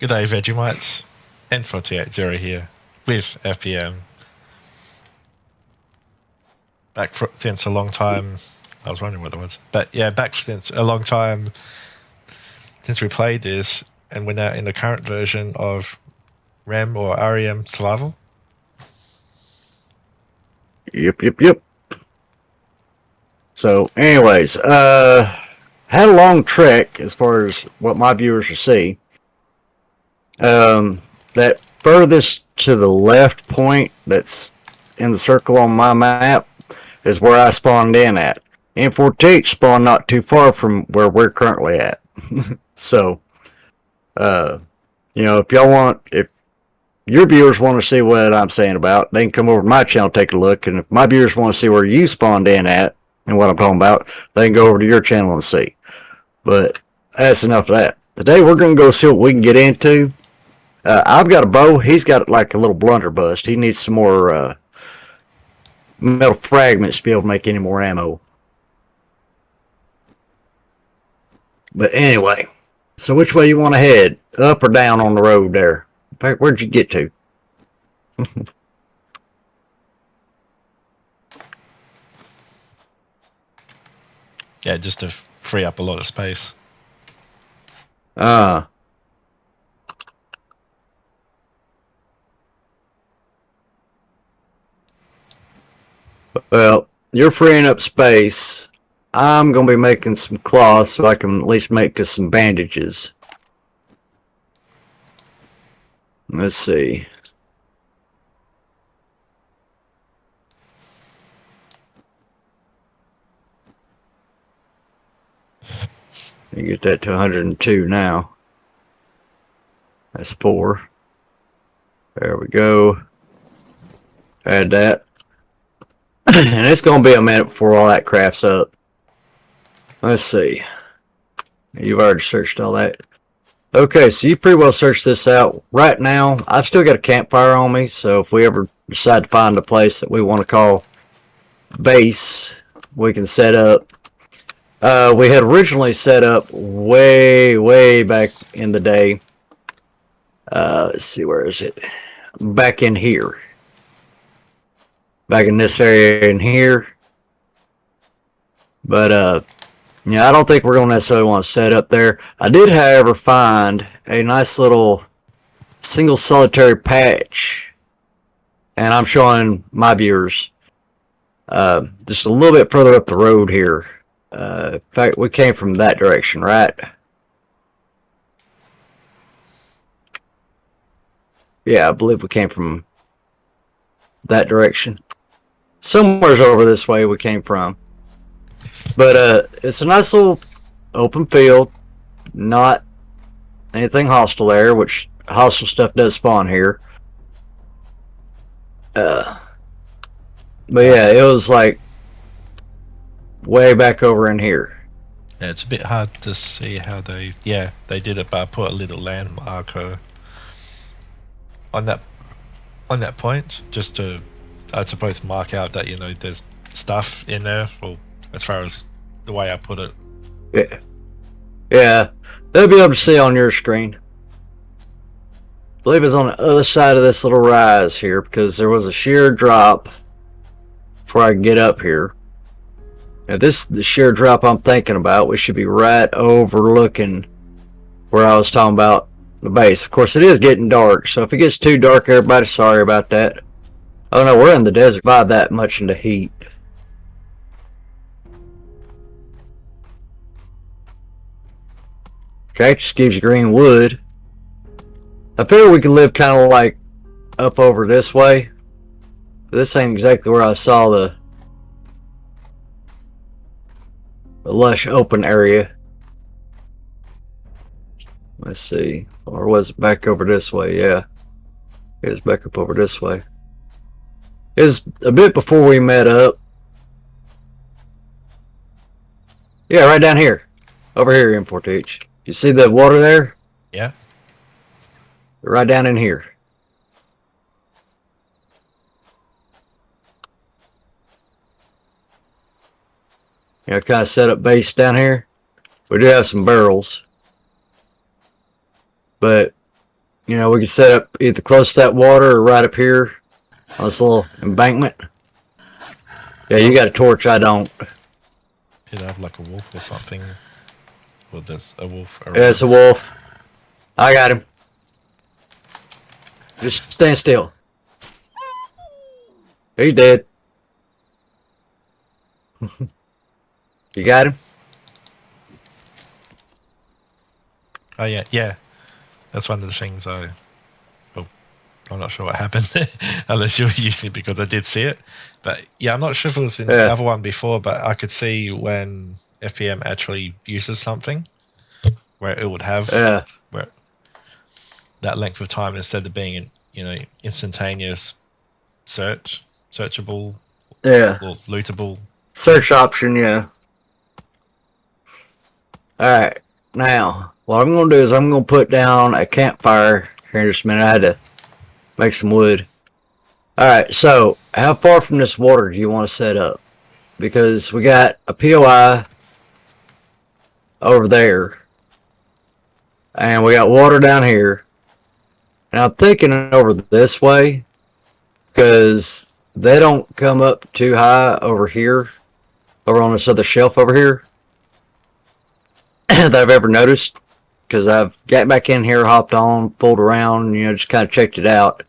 G'day Vegemites, N480 here with FPM. Back since a long time. I was wondering what it was, but yeah, back since a long time since we played this, and we're now in the current version of REM or REM Survival. Yep. So, anyways, had a long trek as far as what my viewers should see. That furthest to the left point that's in the circle on my map is where I spawned in at. N4T spawned not too far from where we're currently at. So, if y'all want, if your viewers want to see what I'm saying about, they can come over to my channel, take a look. And if my viewers want to see where you spawned in at and what I'm talking about, they can go over to your channel and see. But that's enough of that. Today we're going to go see what we can get into. I've got a bow. He's got like a little blunderbuss. He needs some more metal fragments to be able to make any more ammo. But anyway, so which way you want to head? Up or down on the road there? In fact, where'd you get to? Yeah, just to free up a lot of space. Well, you're freeing up space. I'm going to be making some cloth so I can at least make us some bandages. Let's see. You get that to 102 now. That's 4. There we go. Add that. And it's going to be a minute before all that crafts up. Let's see. You've already searched all that. Okay, so you pretty well searched this out. Right now, I've still got a campfire on me, so if we ever decide to find a place that we want to call base, we can set up. We had originally set up way back in the day. Let's see, where is it? Back in here. Back in this area in here. But, yeah, I don't think we're going to necessarily want to set up there. I did, however, find a nice little single solitary patch. And I'm showing my viewers just a little bit further up the road here. In fact, we came from that direction, right? Yeah, I believe we came from that direction. Somewhere's over this way we came from. But it's a nice little open field. Not anything hostile there, which hostile stuff does spawn here. But yeah, it was like way back over in here. Yeah, it's a bit hard to see how they did it, but I put a little land marker on that point just to, I suppose, mark out that there's stuff in there. Well, as far as the way I put it. Yeah, they'll be able to see on your screen. I believe it's on the other side of this little rise here, because there was a sheer drop before I can get up here. Now this is the sheer drop I'm thinking about. We should be right overlooking where I was talking about the base. Of course, it is getting dark, so if it gets too dark, everybody, sorry about that. Oh no, we're in the desert by that much in the heat. Okay, just gives you green wood. I figure we can live kind of like up over this way. This ain't exactly where I saw the lush open area. Let's see. Or was it back over this way? Yeah. It was back up over this way. It was a bit before we met up. Yeah, right down here. Over here in Fort H. You see the water there? Yeah. Right down in here. Yeah, kind of set up base down here. We do have some barrels. But You know, we can set up either close to that water or right up here on this little embankment. Yeah, you got a torch. I don't. You'd have like a wolf or something. Or there's a wolf around. Yeah, it's a wolf. I got him. Just stand still. He's dead. You got him? Oh yeah, yeah. That's one of the things I'm not sure what happened unless you were using it because I did see it. But yeah, I'm not sure if it was in the other one before, but I could see when FPM actually uses something where it would have where that length of time instead of being instantaneous searchable or lootable. Search option, yeah. Alright. Now, what I'm gonna do is I'm gonna put down a campfire here in just a minute. I had to make some wood. Alright, so how far from this water do you want to set up? Because we got a POI over there. And we got water down here. And I'm thinking over this way. Because they don't come up too high over here. Over on this other shelf over here. That I've ever noticed. Because I've got back in here, hopped on, pulled around, just kind of checked it out.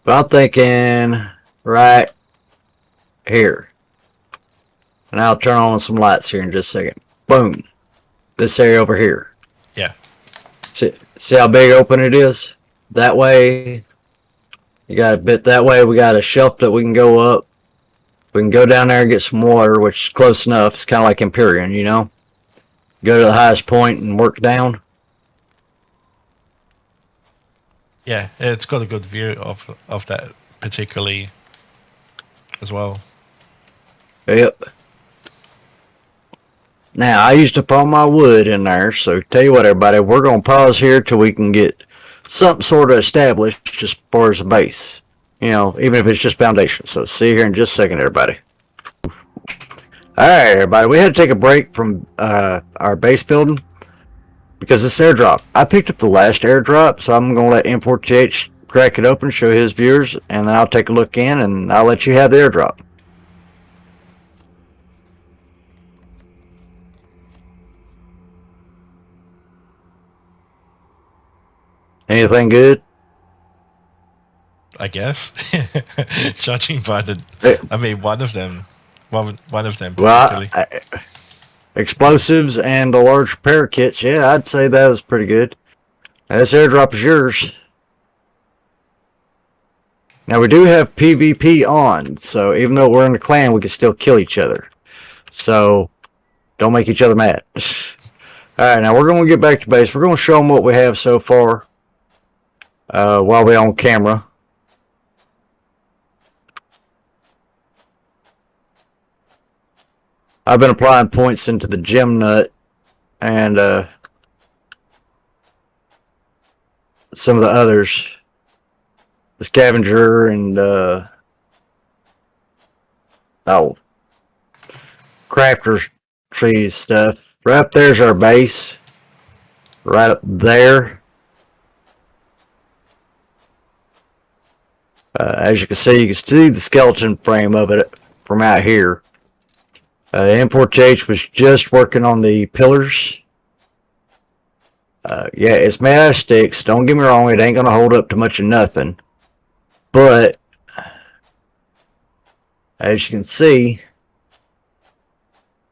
But I'm thinking right here. And I'll turn on some lights here in just a second. Boom. This area over here. Yeah. See how big open it is? That way, you got a bit that way. We got a shelf that we can go up. We can go down there and get some water, which is close enough. It's kind of like Empyrean, Go to the highest point and work down. Yeah, it's got a good view of that particularly as well. Yep. Now, I used up all my wood in there, so tell you what, everybody, we're going to pause here till we can get something sort of established as far as the base. Even if it's just foundation. So, see you here in just a second, everybody. Alright, everybody, we had to take a break from our base building because this airdrop. I picked up the last airdrop, so I'm going to let M4TH crack it open, show his viewers, and then I'll take a look in, and I'll let you have the airdrop. Anything good? I guess. Judging by one of them particularly. Well, explosives and a large repair kits, yeah, I'd say that was pretty good. Now, this airdrop is yours. Now, we do have PvP on, so even though we're in a clan, we can still kill each other. So, don't make each other mad. Alright, now we're going to get back to base. We're going to show them what we have so far while we're on camera. I've been applying points into the gem nut and some of the others. The scavenger and crafter trees stuff. Right up there's our base. Right up there. As you can see the skeleton frame of it from out here. M4TH was just working on the pillars. Yeah, it's made out of sticks. Don't get me wrong, it ain't going to hold up to much of nothing. But, as you can see,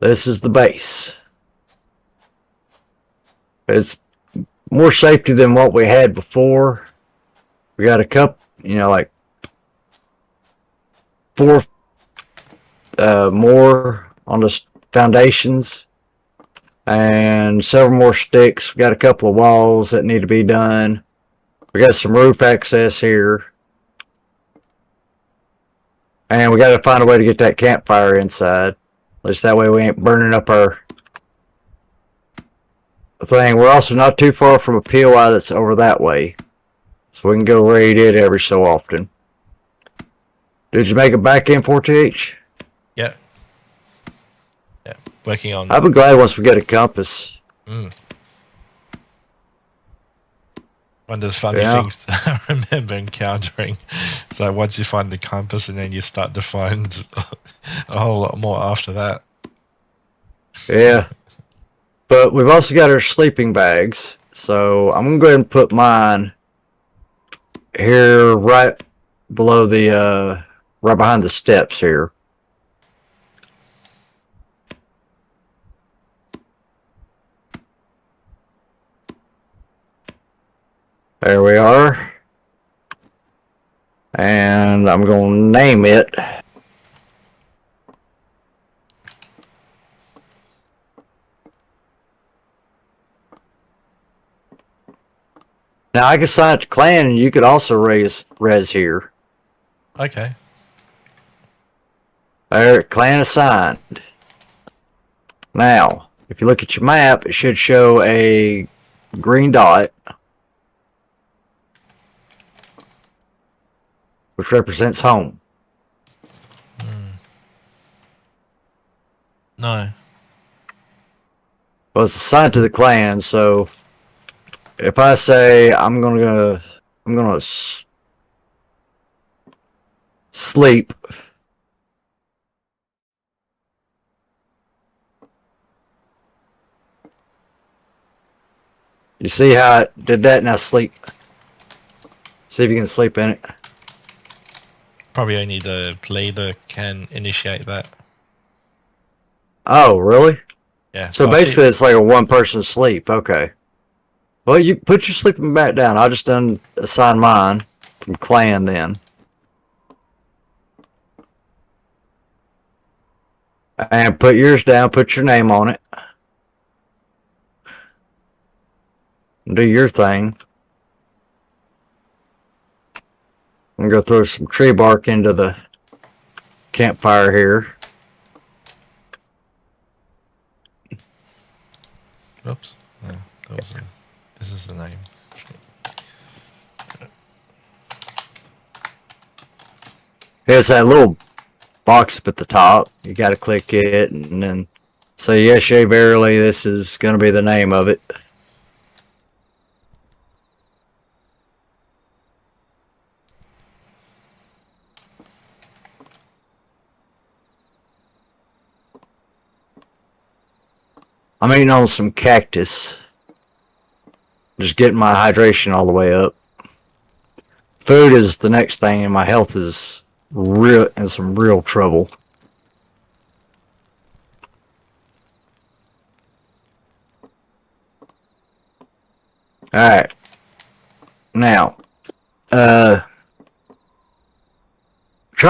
this is the base. It's more safety than what we had before. We got a couple, like 4 more on the foundations and several more sticks. We got a couple of walls that need to be done. We got some roof access here. And we got to find a way to get that campfire inside. At least that way we ain't burning up our thing. We're also not too far from a POI that's over that way. So we can go raid it every so often. Did you make it back in 4TH? Yeah. Yeah. Working on... I'll be glad once we get a compass. One of those funny Yeah. things that I remember encountering. So once you find the compass, and then you start to find a whole lot more after that. Yeah. But we've also got our sleeping bags. So I'm going to go ahead and put mine here right below the, right behind the steps here. There we are. And I'm going to name it. Now I can assign it to clan, and you could also res here. Okay. There, clan assigned. Now, if you look at your map, it should show a green dot, which represents home. No. Well, it's assigned to the clan, so if I say I'm gonna sleep, you see how I did that? Now sleep. See if you can sleep in it. Probably only the leader can initiate that. Oh, really? Yeah. So basically, it's like a one-person sleep. Okay. Well, you put your sleeping back down. I just done assign mine from clan then. And put yours down, put your name on it. Do your thing. I'm going to go throw some tree bark into the campfire here. Oops. No, this is the name. There's that little box up at the top. You got to click it and then say, yes, yea, verily, this is going to be the name of it. I'm eating on some cactus. Just getting my hydration all the way up. Food is the next thing, and my health is in some real trouble. Alright. Now, try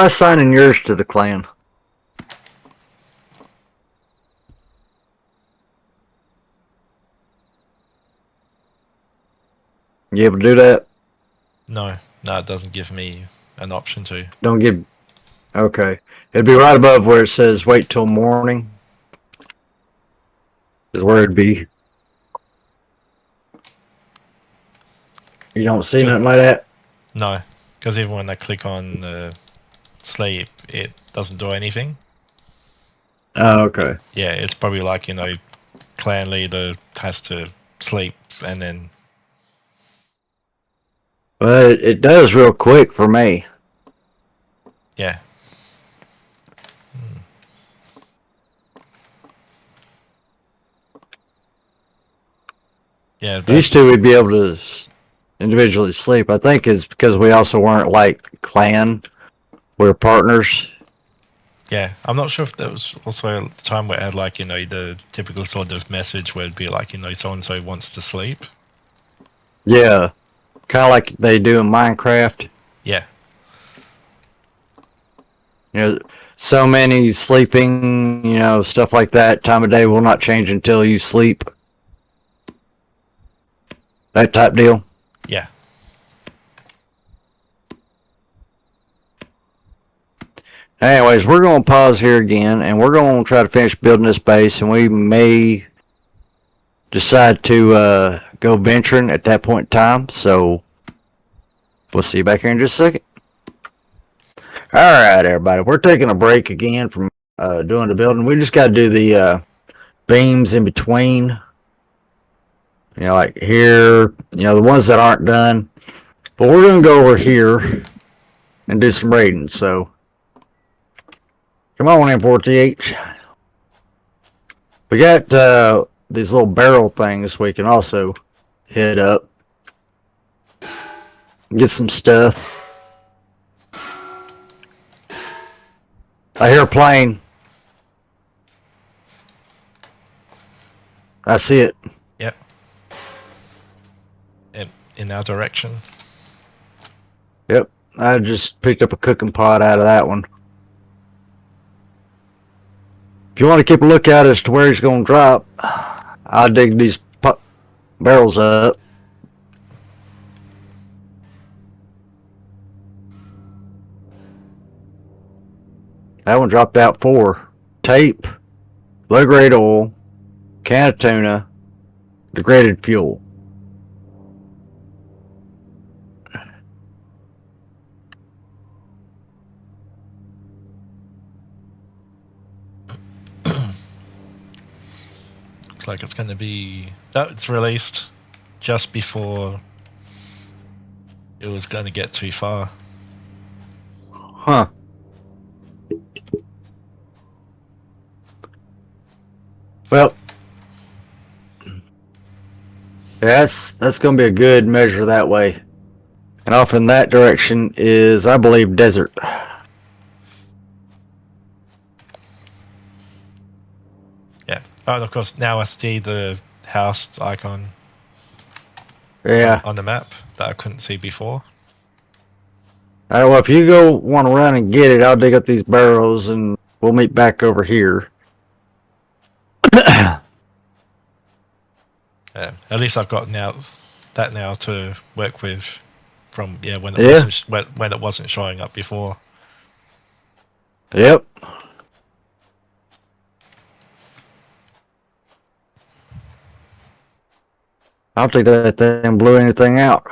assigning yours to the clan. You able to do that? No, it doesn't give me an option to. Don't give. Okay. It'd be right above where it says wait till morning. Is where it'd be. You don't see nothing like that? No, because even when I click on sleep, it doesn't do anything. Oh, okay. Yeah, it's probably like, clan leader has to sleep and then. But it does real quick for me. Yeah. Yeah. Used to we'd be able to individually sleep. I think it's because we also weren't like clan. We were partners. Yeah, I'm not sure if that was also the time where it had like, the typical sort of message where it'd be like, so-and-so wants to sleep. Yeah. Kind of like they do in Minecraft. Yeah. So many sleeping, stuff like that. Time of day will not change until you sleep. That type deal. Yeah. Anyways, we're going to pause here again, and we're going to try to finish building this base, and we may decide to go venturing at that point in time. So we'll see you back here in just a second. All right, everybody. We're taking a break again from doing the building. We just got to do the beams in between You know, like here, you know, the ones that aren't done. But we're going to go over here and do some raiding, so. Come on, M4TH. We got these little barrel things we can also hit up. Get some stuff. I hear a plane. I see it. Yep. In our direction. Yep. I just picked up a cooking pot out of that one. If you want to keep a lookout as to where he's going to drop, I'll dig these barrels up. That one dropped out 4. Tape, low-grade oil, can of tuna, degraded fuel. Looks like it's going to be... Oh, it's released just before it was going to get too far. Huh. Well, yeah, that's going to be a good measure that way. And off in that direction is, I believe, desert. Yeah. Oh, and of course, now I see the house icon Yeah. on the map that I couldn't see before. All right, well, if you go want to run and get it, I'll dig up these barrels and we'll meet back over here. Yeah, at least I've got that now to work with from when it wasn't showing up before. Yep. I don't think that thing blew anything out.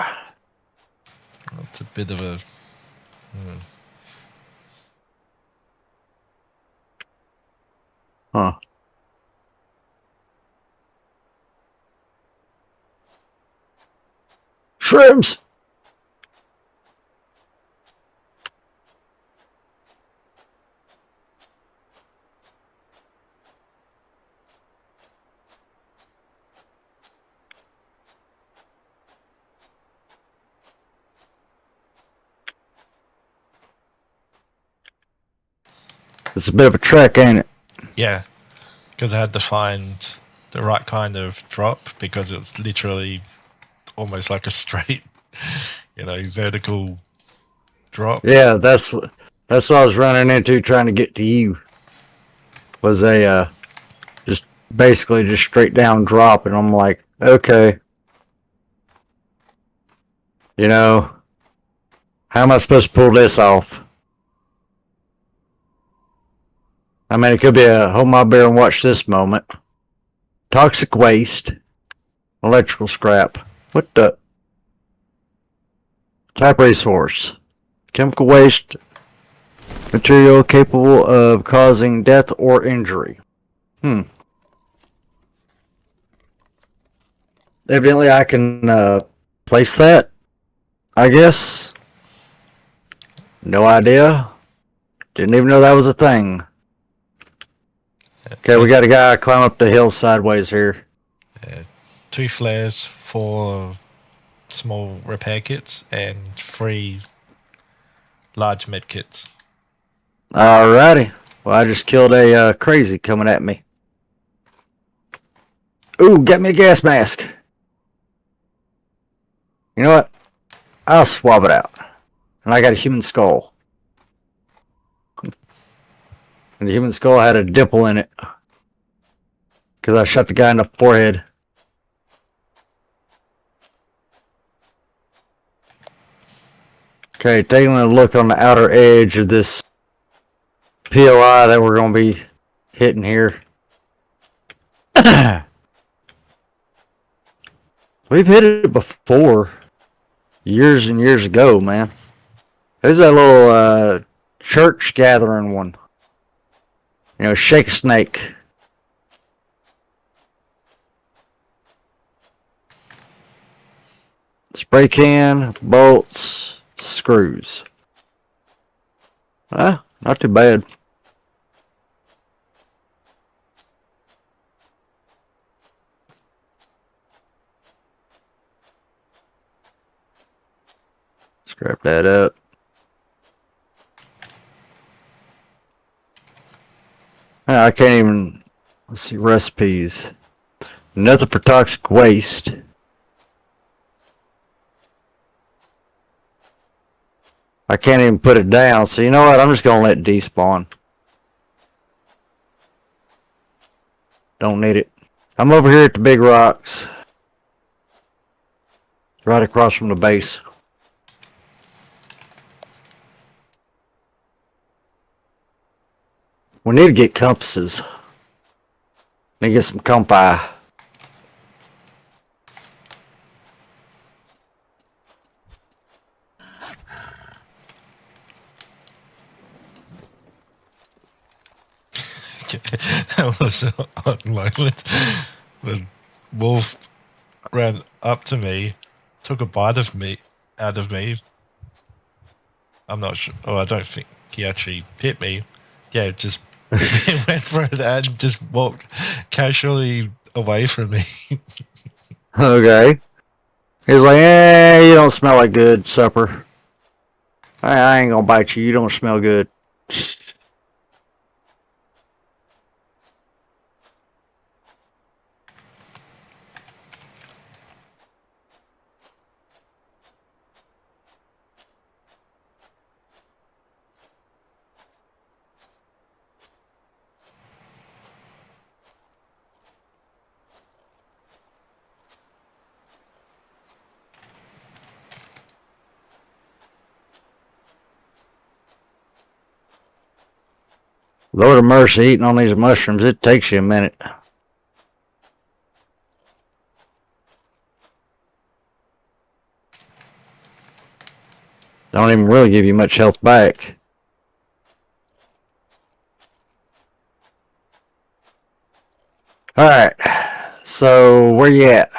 It's a bit of a... Huh. Shrimps! It's a bit of a trek, ain't it? Yeah, because I had to find the right kind of drop because it was literally almost like a straight, vertical drop. Yeah, that's what I was running into trying to get to you. Was a just basically just straight down drop, and I'm like, okay, how am I supposed to pull this off? I mean, it could be a hold my beer and watch this moment. Toxic waste, electrical scrap. What the? Type resource, chemical waste, material capable of causing death or injury. Evidently, I can place that. I guess. No idea. Didn't even know that was a thing. Okay, we got a guy climb up the hill sideways here. 2 flares, 4 small repair kits, and 3 large med kits. Alrighty. Well, I just killed a crazy coming at me. Ooh, get me a gas mask. You know what? I'll swab it out. And I got a human skull. And the human skull had a dimple in it. Because I shot the guy in the forehead. Okay, taking a look on the outer edge of this POI that we're going to be hitting here. We've hit it before. Years and years ago, man. There's that little church gathering one. Shake a snake. spray can, bolts, screws. Not too bad. Scrap that up. I can't even. Let's see, recipes. Nothing for toxic waste. I can't even put it down, so you know what? I'm just gonna let it despawn. Don't need it. I'm over here at the big rocks. Right across from the base. We need to get compasses. Need to get some compi. That was on moment. The wolf ran up to me, took a bite of me out of me. I'm not sure. Oh, I don't think he actually hit me. Yeah, just went for it and just walked casually away from me. Okay. He was like, you don't smell like good supper. I ain't gonna bite you. You don't smell good. Lord of mercy, eating on these mushrooms, it takes you a minute. Don't even really give you much health back. Alright, so where you at?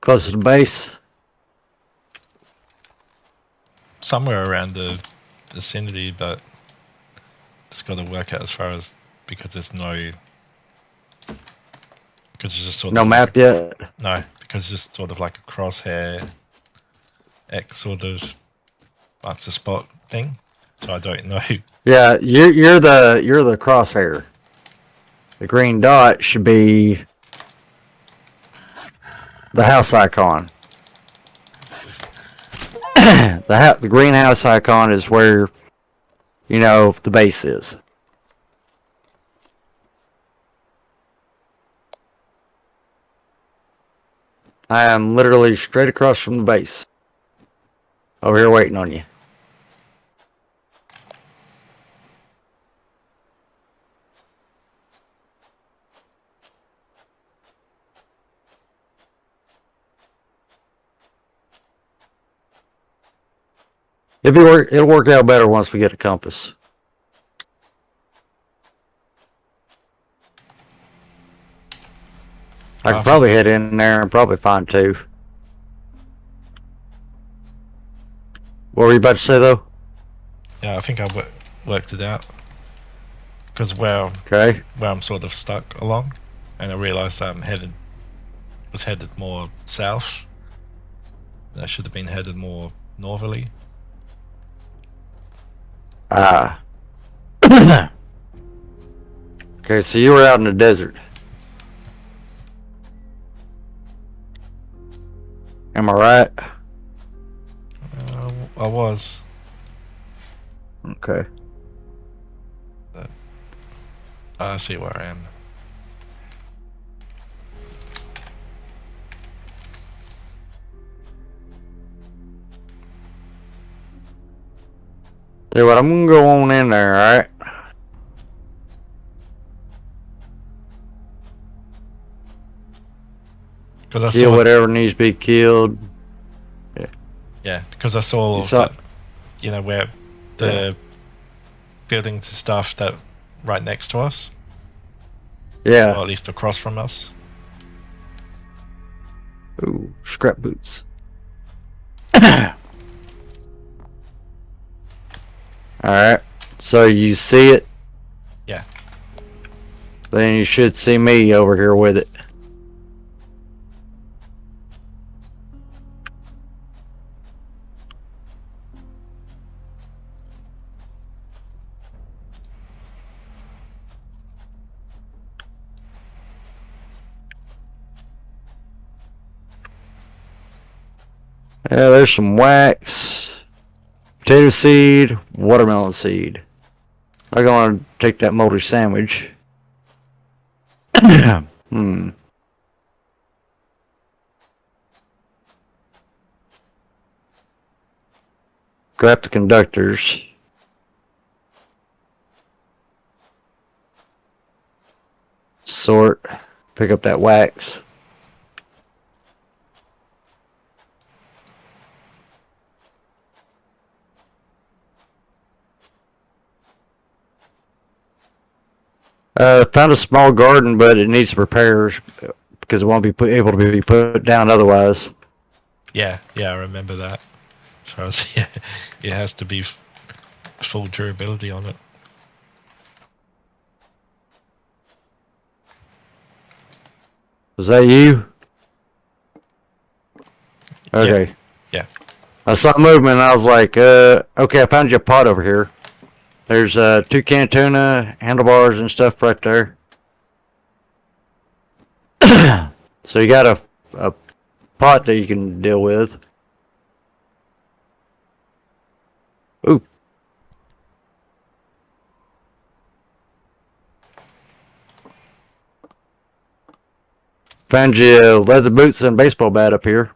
Close to the base? Somewhere around the vicinity, but just got to work out as far as because there's no. Because it's just sort No of map yet? No, because it's just sort of like a crosshair X sort of marks a spot thing. So I don't know. Yeah, you're the crosshair. The green dot should be the house icon. The greenhouse icon is where, you know, the base is. I am literally straight across from the base. Over here waiting on you. It'll work out better once we get a compass. I could probably head in there and probably find two. What were you about to say though? Yeah, I think I worked it out. Because where I'm sort of stuck along, and I realised I'm was headed more south. I should have been headed more northerly. Okay, so you were out in the desert. Am I right? I was. Okay. I see where I am. Tell you what, I'm gonna go on in there, alright? Kill whatever needs to be killed. Yeah, because I saw that, you know, where the buildings and stuff that right next to us. Yeah. Or at least across from us. Ooh, scrap boots. Alright. So you see it, Yeah. then you should see me over here with it. Yeah, there's some wax, potato seed, watermelon seed. I'm gonna take that moldy sandwich. Hmm. Grab the conductors. Sort. Pick up that wax. Found a small garden, but it needs repairs because it won't be able to be put down otherwise. Yeah, I remember that. So yeah, it has to be full durability on it. Was that you? Okay. Yep. Yeah. I saw movement and I was like, okay, I found you a pot over here. There's 2 canned tuna, handlebars, and stuff right there. So you got a pot that you can deal with. Ooh. Found you leather boots and baseball bat up here.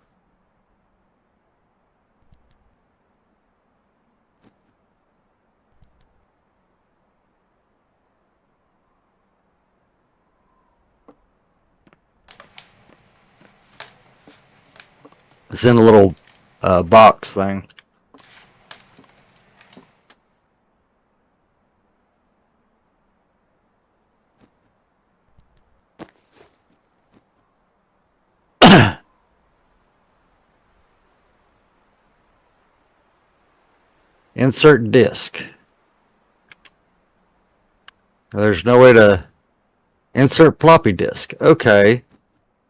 It's in a little box thing. Insert disk. There's no way to insert floppy disk. Okay.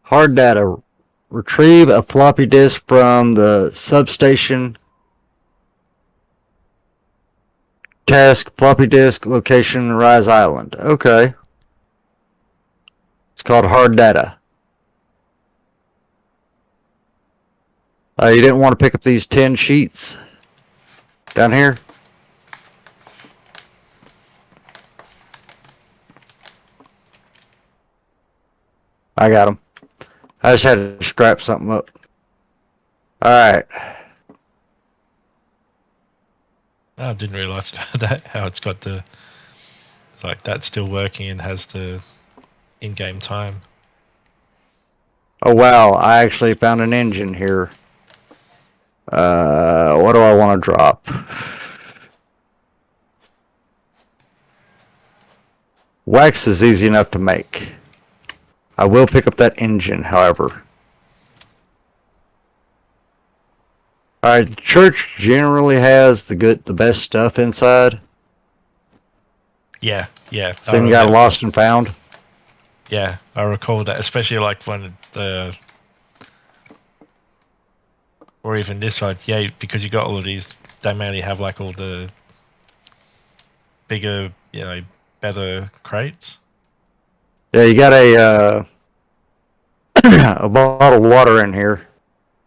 Hard data. Retrieve a floppy disk from the substation. Task floppy disk location Rise Island. Okay. It's called hard data. You didn't want to pick up these 10 sheets down here? I got them. I just had to scrap something up. Alright. I didn't realize that how it's got the like that's still working and has the in-game time. Oh wow, I actually found an engine here. What do I want to drop? Wax is easy enough to make. I will pick up that engine, however. Alright, the church generally has the best stuff inside. Yeah. So you got lost and found. Yeah, I recall that, especially like when the or even this one. Yeah, because you got all of these. They mainly have like all the bigger, better crates. Yeah, you got a a bottle of water in here.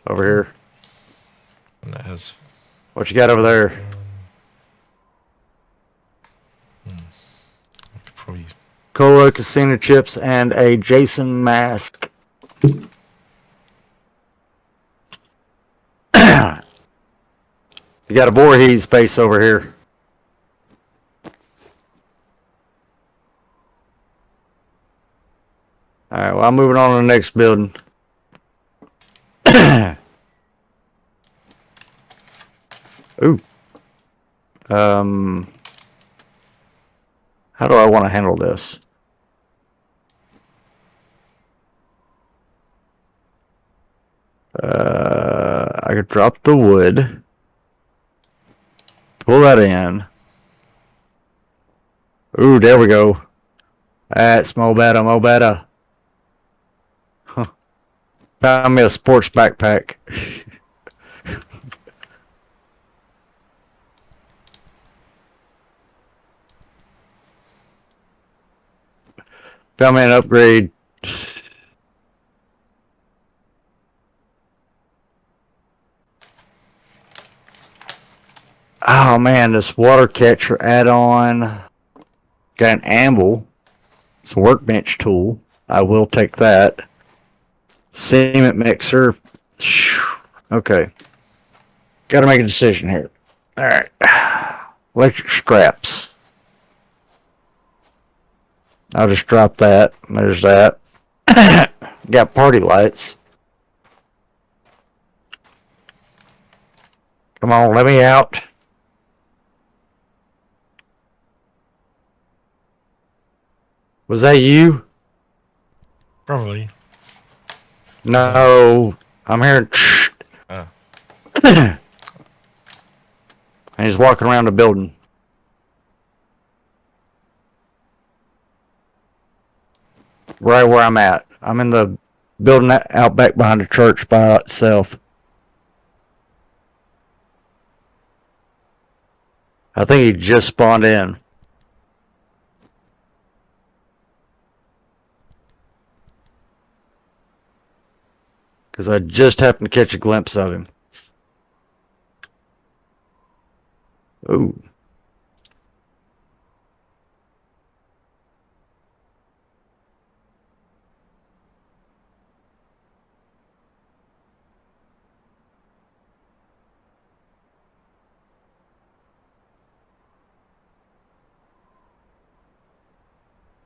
Over here. And that has. What you got over there? I could probably. Cola, casino chips, and a Jason mask. You got a Voorhees face over here. Alright, well, I'm moving on to the next building. Ooh. How do I want to handle this? I could drop the wood. Pull that in. Ooh, there we go. That's more better, more better. Huh. Found me a sports backpack. Found me an upgrade. Oh man, this water catcher add-on. Got an anvil. It's a workbench tool. I will take that. Cement mixer. Okay. Gotta make a decision here. Alright. Electric scraps. I'll just drop that. There's that. Got party lights. Come on, let me out. Was that you? Probably. No. I'm hearing. Oh. And he's walking around the building. Right where I'm at. I'm in the building out back behind the church by itself. I think he just spawned in. Because I just happened to catch a glimpse of him. Ooh.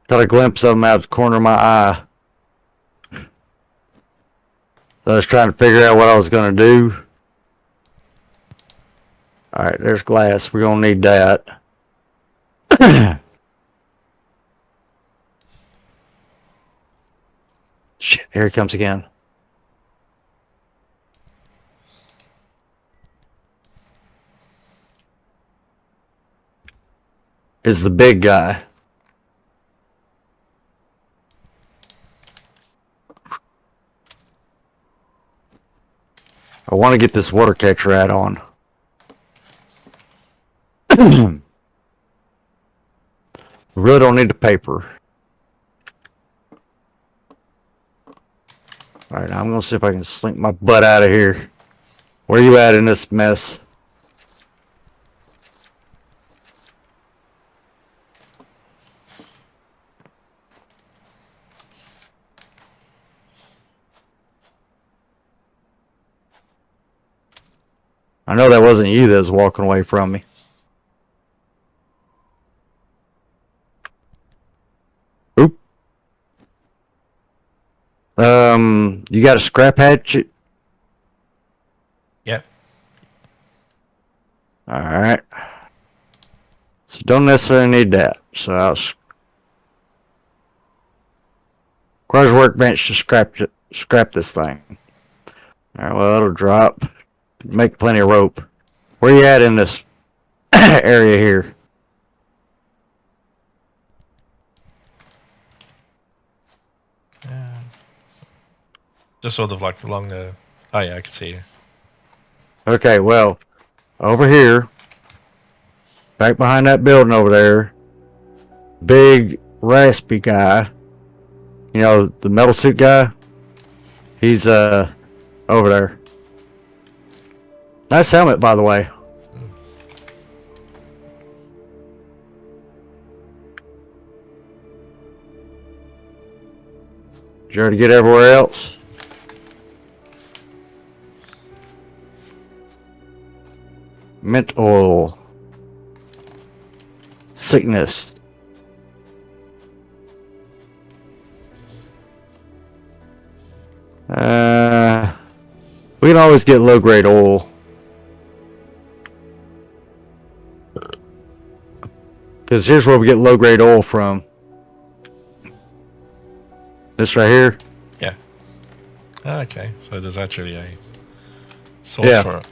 Got a glimpse of him out the corner of my eye. So I was trying to figure out what I was going to do. Alright, there's glass. We're going to need that. Shit, here he comes again. Is the big guy. I want to get this water catcher add-on. Really don't need the paper. Alright, now I'm going to see if I can slink my butt out of here. Where you at in this mess? I know that wasn't you that was walking away from me. Oop. You got a scrap hatchet? Yep. Alright. So don't necessarily need that. So I'll requires a workbench to scrap this thing. Alright, well it'll drop. Make plenty of rope. Where you at in this area here? Just sort of like along the. Oh yeah, I can see you. Okay, well, over here, back behind that building over there, big raspy guy. You know, the metal suit guy. He's over there. Nice helmet, by the way. Did you already get everywhere else? Mint oil. Sickness. We can always get low grade oil. Because here's where we get low grade oil from. This right here. Yeah. Ah, okay, so there's actually a source Yeah. for it.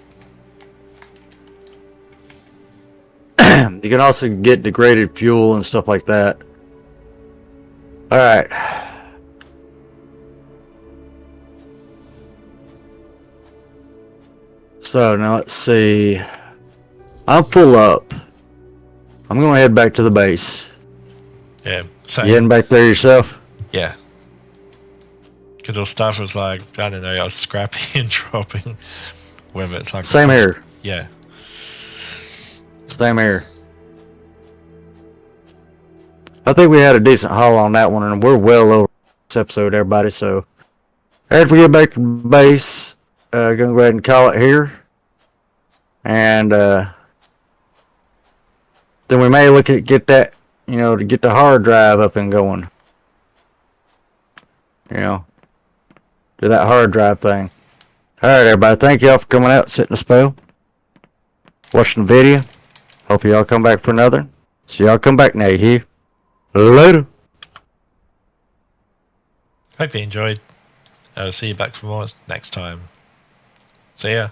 You can also get degraded fuel and stuff like that. All right. So now let's see. I'll pull up. I'm gonna head back to the base. Yeah, You heading same. back there yourself? Yeah. Because all stuff was like, I don't know, I was scrapping and dropping. Whether it's like Same here. Yeah. Same here. I think we had a decent haul on that one, and we're well over this episode, everybody. So after we get back to base, gonna go ahead and call it here, and then we may look at get that, to get the hard drive up and going. Do that hard drive thing. All right, everybody. Thank y'all for coming out, sitting a spell, watching the video. Hope y'all come back for another. So y'all come back now, you hear? Later. Hope you enjoyed. See you back for more next time. See ya.